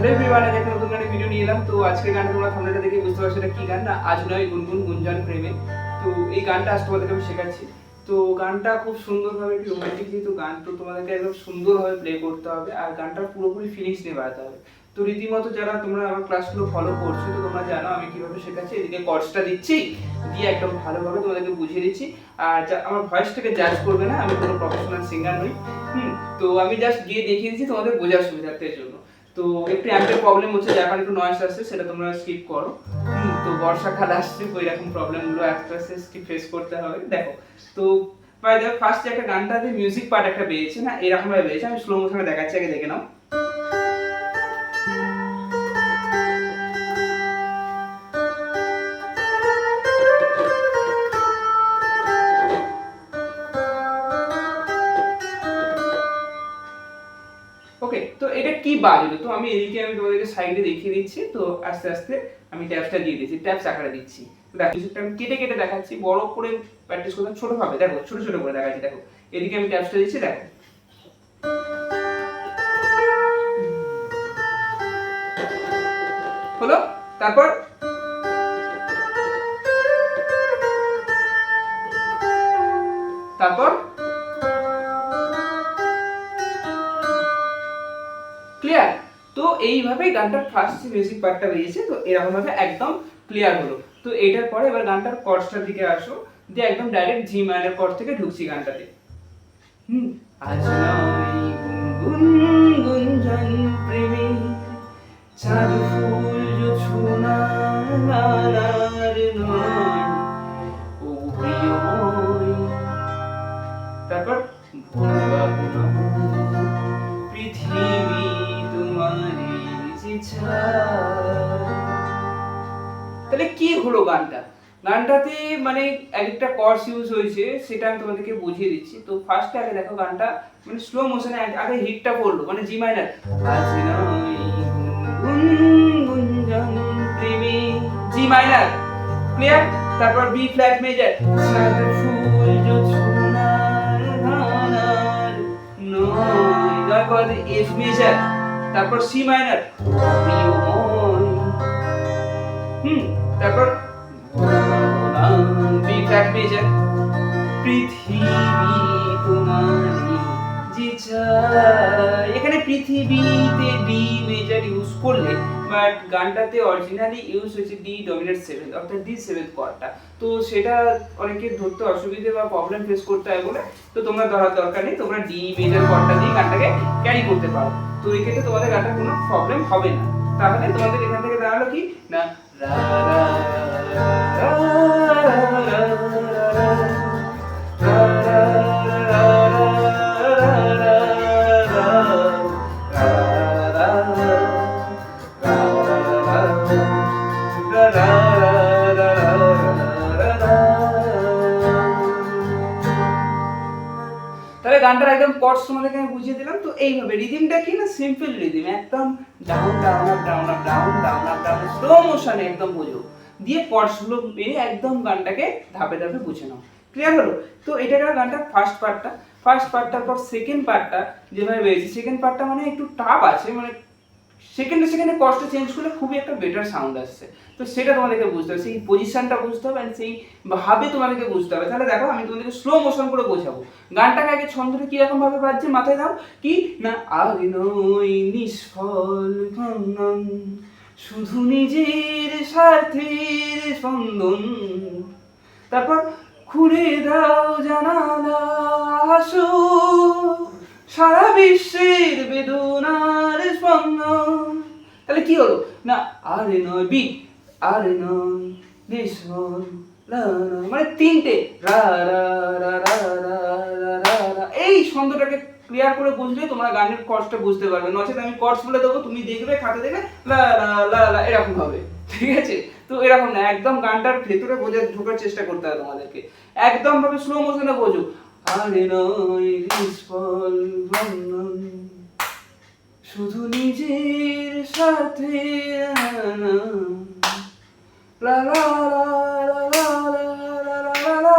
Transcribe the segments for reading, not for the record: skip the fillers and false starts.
Hello everyone, আজ একটা নতুন গানের ভিডিও নিয়ে এলাম। তো আজকের গানটা তোমরা থাম্বনেলটা দেখে বুঝতে পারছো এটা কি গান না, আজ নয় গুনগুন গুঞ্জন প্রেমে। তো এই গানটা আজ তোমাদেরকে আমি শেখাচ্ছি। তো গানটা খুব সুন্দরভাবে, একটু রোমান্টিক যেহেতু গান, তো তোমাদেরকে একদম সুন্দরভাবে প্লে করতে হবে আর গানটা পুরোপুরি ফিনিশ নিয়ে বাড়াতে হবে। তো রীতিমতো যারা তোমরা আমার ক্লাসগুলো ফলো করছো, তো তোমরা জানো আমি কিভাবে শেখাচ্ছি। এদিকে কর্ডসটা দিচ্ছি, দিয়ে একদম ভালোভাবে তোমাদেরকে বুঝিয়ে দিচ্ছি। আর আমার ভয়েসটাকে জাজ করবে না, আমি কোনো প্রফেশনাল সিঙ্গার নই। তো আমি জাস্ট গিয়ে দেখিয়ে দিচ্ছি তোমাদের বোঝার সুবিধার্থের জন্য। তো একটু অ্যাম্পের প্রবলেম হচ্ছে, যার কারণে একটু নয়েজ আসছে, সেটা তোমরা স্কিপ করো। তো বর্ষাকাল আসছে, তো এরকম প্রবলেমগুলো আস্তে আস্তে স্কিপ ফেস করতে হবে। দেখো, তো বাই দ্য ফার্স্ট যে একটা গানটাতে মিউজিক পার্ট একটা পেয়েছে না, এরকম ভাবে পেয়েছে। আমি স্লো মোশনে দেখাচ্ছি, আগে দেখে নাও। ওকে, তো এটা কি বাজলো, তো আমি এদিকে আমি তোমাদেরকে সাইডে দেখিয়ে দিচ্ছি। তো আস্তে আস্তে আমি ট্যাপসটা দিয়ে দিচ্ছি, ট্যাপস আকারে দিচ্ছি। দেখো মিউজিকটা আমি কেটে কেটে দেখাচ্ছি, বড় করে প্র্যাকটিস করতে ছোট ভাবে। দেখো ছোট ছোট করে দেখাচ্ছি। দেখো এদিকে আমি ট্যাপসটা দিচ্ছি, দেখো হলো। তারপর তারপর ক্লিয়ার। তো এইভাবেই গানটার ফার্স্ট মিউজিক পার্টটা বেরিয়েছে। তো এরকম ভাবে একদম ক্লিয়ার হলো। তো এটার পরে এবার গানটার কর্ডসটার দিকে আসো, দিয়ে একদম ডাইরেক্ট জি মাইনর কর্ড থেকে ঢুকছি গানটাতে। আজ নয় গুনগুন গুঞ্জন প্রেমে, চাঁদ ফুল জোছনা নানার নয়, ও প্রিয়ময়। তারপর ভুলবাবু পৃথিবী তোমারই যে ছায়া। তাহলে কি হলো গানটা, গানটাতে মানে একটা কর্ডস ইউজ হয়েছে, সেটা আমি তোমাদেরকে বুঝিয়ে দিচ্ছি। তো ফার্স্টে আগে দেখো গানটা মানে স্লো মোশনে আগে হিটটা পড়লো, মানে জি মাইনার, আজ নয় গুঞ্জন প্রেমে, জি মাইনার ক্লিয়ার। তারপর বি ফ্ল্যাট মেজর, চাঁদ ফুল জোছনার ধানার নয়, তারপর এফ মেজর, তারপর সি মাইনার তারপর বি ফ্ল্যাট মেজর, পৃথিবী তোমারই যে ছায়া। এখানে পৃথিবীতে ডি মেজর ইউজ করলে, বাট গানটাতে অরিজিনালি ইউজ হয়েছে ডি ডমিনেট সেভেন্থ, অর্থাৎ ডি সেভেন্থ কর্ডটা। তো সেটা অনেকের ধরতে অসুবিধে বা প্রবলেম ফেস করতে হয় বলে, তো তোমরা ধরার দরকার নেই, তোমরা ডি মেজর কর্ডটা দিয়ে গানটাকে ক্যারি করতে পারো। তো এই ক্ষেত্রে তোমাদের গানটার কোনো প্রবলেম হবে না। তাহলে তোমাদের এখান থেকে দাঁড়ালো কি না, রা রা রা রা তাহলে গানটার একদম কর্ডস তোমাদেরকে আমি বুঝিয়ে দিলাম। তো এইভাবে রিদিমটা কি না, সিম্পল রিদিম, একদম down down up down up down down up down, slow মোশনে একদম বোঝো, দিয়ে কর্ডস গুলো পেয়ে একদম গানটাকে ধাপে ধাপে বুঝে নাও। ক্লিয়ার হলো? তো এটা গেল গানটার ফার্স্ট পার্টটার পর সেকেন্ড পার্টটা যেভাবে বেরিয়েছে, সেকেন্ড পার্টটা মানে একটু টাফ আছে, মানে সেকেন্ডে সেকেন্ডে কর্ডটা চেঞ্জ করলে খুবই একটা বেটার সাউন্ড আসছে। তো সেটা তোমাদেরকে বুঝতে হবে, সেই পজিশনটা বুঝতে হবে, অ্যান্ড সেই ভাবে তোমাদেরকে বুঝতে হবে। তাহলে দেখো আমি তোমাদেরকে স্লো মোশন করে বোঝাবো। গানটাকে আগে ছন্দটা কিরকম ভাবে বাজছে মাথায় দাও, কি না, আর নয় নিষ্ফল ক্রন্দন, শুধু নিজের স্বার্থের স্পন্দন। তারপর খুলে দাও জানালা, আসো সারা বিশ্বের বেদনার স্পন্দন। তাহলে কি হলো না, আরে নয় বিট, আরে নয় নিষ্ফল, মানে তিনটে রা রা রা রা রা রা রা রা। এই ছন্দটাকে ক্লিয়ার করে বুঝলে তোমরা গানের কর্ডসটা বুঝতে পারবে। নচেত আমি কর্ডস বলে দেবো, তুমি দেখবে খাতে দেখবে লা লা লা লা এরকম হবে, ঠিক আছে? তো এরকম না, একদম গানটার ভেতরে ঢোকার চেষ্টা করতে হবে তোমাদেরকে, একদম ভাবে স্লো মোশনে বোঝো। আরে নয় নিষ্ফল বন্ধন, শুধু নিজের সাথে লা লা লা লা লা লা লা লা।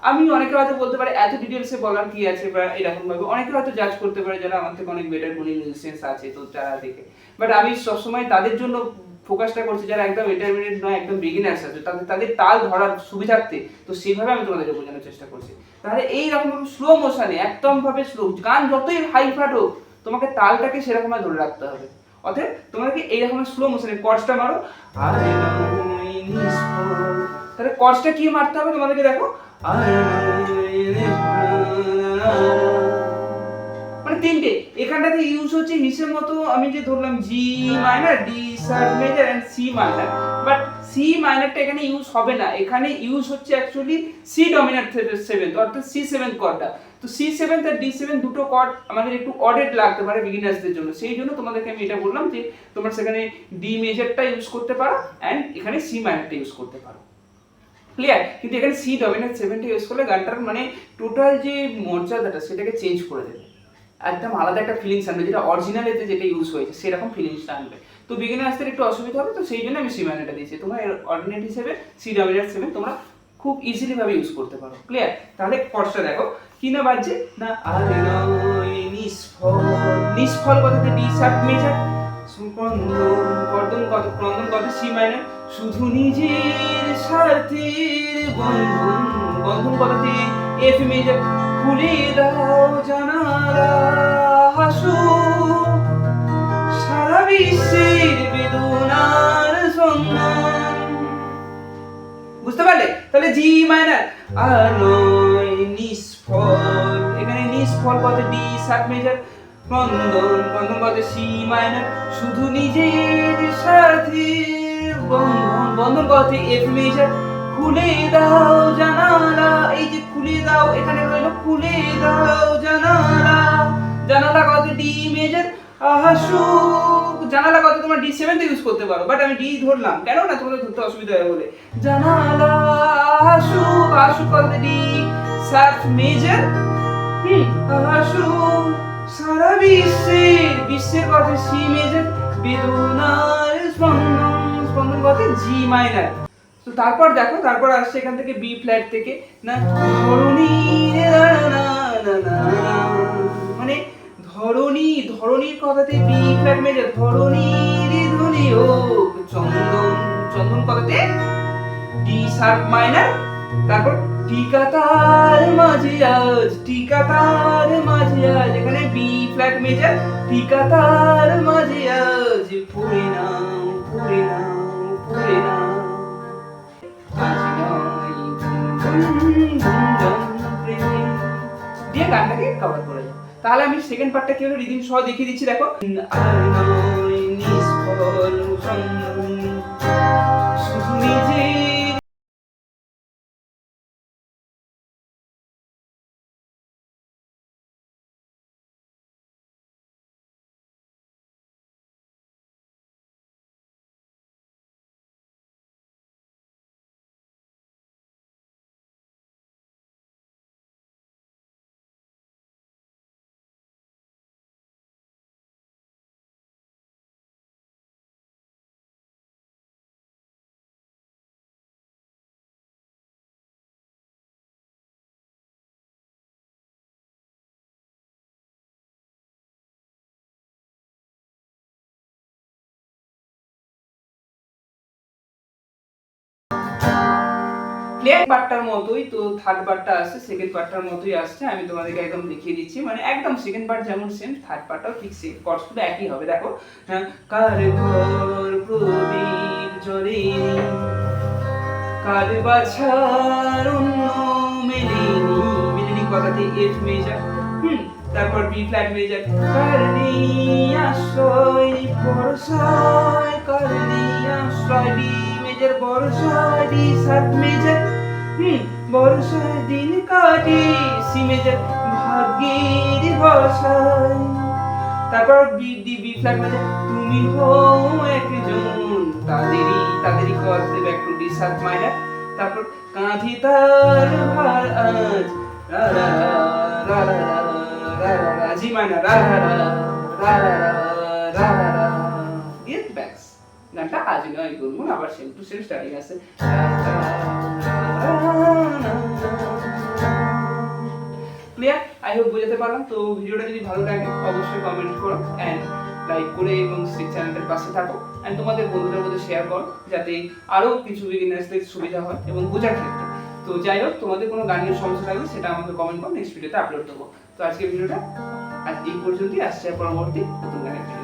আমি অনেকে হয়তো বলতে পারে এত ডিটেলসে বলার কি আছে বা এরকম ভাবে অনেকে হয়তো জাজ করতে পারে যারা আমার থেকে অনেক বেটার গুণী মিউজিশিয়ানস আছে তো যারা দেখে, বাট আমি সবসময় তাদের জন্য ফোকাসটা করছি যারা একদম ইন্টারমিডিয়েট নয়, একদম বিগিনার্স আছে, তাদের তাল ধরার সুবিধার্থে তো সেইভাবে আমি তোমাদেরকে বোঝানোর চেষ্টা করছি। তাহলে এইরকম স্লো মোশনে একদম ভাবে স্লো, গান যতই হাই ফাট হোক তোমাকে তালটাকে সেরকম ধরে রাখতে হবে। অতএব তোমাকে এইরকম স্লো মোশনে কর্ডসটা মারো, তাহলে কর্ডসটা কি মারতে হবে তোমাদেরকে দেখো, মানে তিনটে এখানটাতে ইউজ হচ্ছে হিসেব মতো আমি যে ধরলাম G minor, D sharp major and C minor, but C মাইনরটা এখানে ইউজ হবে না, এখানে ইউজ হচ্ছে অ্যাকচুয়ালি সি ডমিনেন্ট সেভেন্থ অর্থাৎ সি সেভেন্থ কর্ডটা। তো সি সেভেন্থ আর ডি সেভেন দুটো কর্ড আমাদের একটু অডেড লাগতে পারে বিগিনার্সদের জন্য, সেই জন্য তোমাদেরকে আমি এটা বললাম যে তোমরা সেখানে ডি মেজরটা ইউজ করতে পারো এন্ড এখানে সি মাইনরটা ইউজ করতে পারো, ক্লিয়ার। কিন্তু এখানে সি ডমিনেন্ট সেভেনটা ইউজ করলে গানটার মানে টোটাল যে মর্যাদাটা সেটাকে চেঞ্জ করে দেবে, একদম আলাদা একটা ফিলিংস আনবে, যেটা অরিজিনালিতে যেটা ইউজ হয়েছে সেরকম ফিলিংসটা আনবে। তো বিগিনার্সদের একটু অসুবিধা হবে, তো সেই জন্য আমি সি মাইনরটা দিয়েছি। তোমরা এর অল্টারনেট হিসেবে সি ডমিনেন্ট সেভেন তোমরা খুব ইজিলি ভাবে ইউজ করতে পারো, ক্লিয়ার। তাহলে কর্ডসটা দেখো কি না বাজছে না, আরে নয় নিষ্ফল, নিষ্ফল কথাতে ডি শার্প মেজর, কর্দন কত ক্রন্দন কত সি মাইনর, শুধু নিজের স্বার্থের বন্ধন, বন্ধন কথাতে এফ মেজর, খুলে দাও জানালা হাসু সারা বিশ্বের বেদনার সন্ধান, বুঝতে পারলে? তাহলে জি মাইনর আর নয় নিষ্ফল, এখানে নিষ্ফল পদে ডি শার্প মেজর, ক্রন্দন ক্রন্দন পদে সি মাইনর, শুধু নিজের স্বার্থের বন্ধন, বন্ধন পদে এফ মেজর, খুলে দাও জানালা, এই যে খুলে দাও এখানে রইলো খুলে দাও জানালা, জানালা কতে ডি মেজর, আহাসুক, জানালা কতে তোমরা ডি সেভেন্থ ইউজ করতে পারো, বাট আমি ডি ধরলাম কেন না তোমাদের ধরতে অসুবিধা হয় বলে, জানালা আহাসুক, আহাসুক কতে ডি শার্প মেজর, আহাসুক সারা বিশ্বের, বিশ্বের কতে সি মেজর, বেদনার স্পন্দন, স্পন্দন কতে জি মাইনর। তো তারপর দেখো তারপর আসছে এখান থেকে বি ফ্ল্যাট থেকে না, মানে ধরণী, ধরণীর কথাতে বি ফ্ল্যাট মেজর, ধরণীর ধ্বনি হোক চন্দন, চন্দন কথাতে ডি শার্প মাইনর, তারপর টিকাতার মাঝে আজ, টিকাতার মাঝে আজ, এখানে বি ফ্ল্যাট মেজর, টিকাতার মাঝে আজ পড়ে নাও পড়ে নাও পড়ে নাও, দিয়ে গানটাকে কভার করে দাও। তাহলে আমি সেকেন্ড পার্টটা কিভাবে রিদিম সহ দেখিয়ে দিচ্ছি দেখো, আর নয় নিষ্ফল সন্ধান, শুধু নিজের প্লেয়ার পার্টটার মতোই তো থার্ড পার্টটা আসছে, সেকেন্ড পার্টটার মতোই আসছে, আমি তোমাদেরকে একদম দেখিয়ে দিচ্ছি, মানে একদম সেকেন্ড পার্ট যেমন সেম থার্ড পার্টটাও ঠিক সেম, কর্ডস পুরো একই হবে। দেখো কার ঘর প্রদীপ জ্বলে, কার বাছার অন্য মেলেনি, মেলেনি কথাতে এফ মেজর, তারপর বি ফ্ল্যাট মেজর, কার নেই আশ্রয় ভরসায়, কার নেই আশ্রয় ডি মেজর ভরসায়, ডি শার্প মেজর, ভরসায় দিন কাটে সি মেজর, ভাগ্যের ভরসায়, তারপর B D B flat major, তুমি হও একজন তাদেরই কল দেবে একটু ডি শার্প মাইনর, তারপর কাঁধে তার ভার আজ রা রা রা রা রা রা জি মাইনর রা রা রা রা রা রা দিয়ে ব্যাস গানটা আজ নয় গুনগুন আবার সেম টু সেম স্টাইল আছে। আই হোপ বোঝাতে পারলাম। তো ভিডিওটা যদি ভালো লাগে অবশ্যই কমেন্ট করো অ্যান্ড লাইক করে এবং চ্যানেলটার পাশে থাকো অ্যান্ড তোমাদের বন্ধুদের মধ্যে শেয়ার করো যাতে আরও কিছু বিগিনার্সদের সুবিধা হয় এবং বোঝার ক্ষেত্রে। তো যাই হোক, তোমাদের কোনো গানের সমস্যা থাকলে সেটা আমাকে কমেন্ট করো, নেক্সট ভিডিওতে আপলোড দেবো। তো আজকের ভিডিওটা আজ এই পর্যন্তই, আসছে পরবর্তী নতুন গানের ভিডিও।